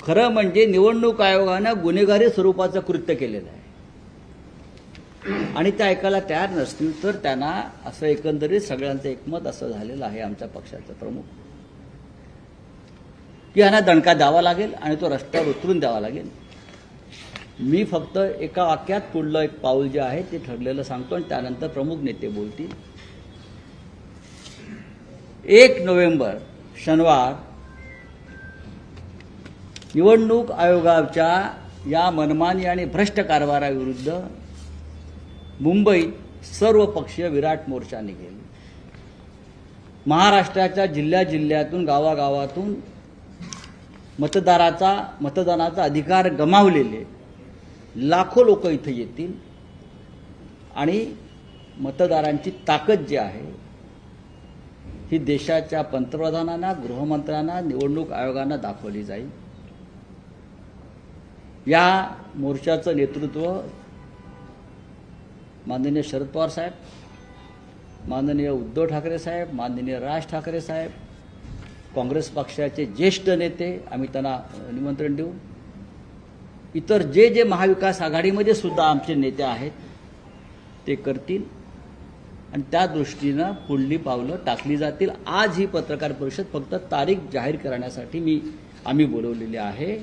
खरं म्हणजे निवडणूक आयोगानं गुन्हेगारी स्वरूपाचं कृत्य केलेलं आहे आणि ते ऐकायला तयार नसतील तर त्यांना असं एकंदरीत सगळ्यांचं एकमत असं झालेलं आहे आमच्या पक्षाचं प्रमुख की यांना दणका द्यावा लागेल आणि तो रस्त्यावर उतरून द्यावा लागेल। मी फक्त एका वाक्यात पुढलं एक पाऊल जे आहे ते ठरलेलं सांगतो आणि त्यानंतर प्रमुख नेते बोलतील। 1 नोव्हेंबर शनिवार निवडणूक आयोगाच्या या मनमानी आणि भ्रष्ट कारभाराविरुद्ध मुंबईत सर्वपक्षीय विराट मोर्चा निघेल। महाराष्ट्राच्या जिल्ह्यातून गावागावातून मतदानाचा अधिकार गमावलेले लाखो लोक इथे येतील आणि मतदारांची ताकद जी आहे ही देशाच्या पंतप्रधानांना, गृहमंत्र्यांना, निवडणूक आयोगांना दाखवली जाईल। या मोर्चाचं नेतृत्व माननीय शरद पवार साहेब, माननीय उद्धव ठाकरे साहेब, माननीय राज ठाकरे साहेब, काँग्रेस पक्षाचे ज्येष्ठ नेते आम्ही त्यांना निमंत्रण देऊ, इतर जे महाविकास आघाडीमध्ये सुद्धा आमचे नेते आहेत ते करतील आणि त्या दृष्टीनं पुढली पावलं टाकली जातील। आज ही पत्रकार परिषद फक्त तारीख जाहीर करण्यासाठी आम्ही बोलवलेली आहे।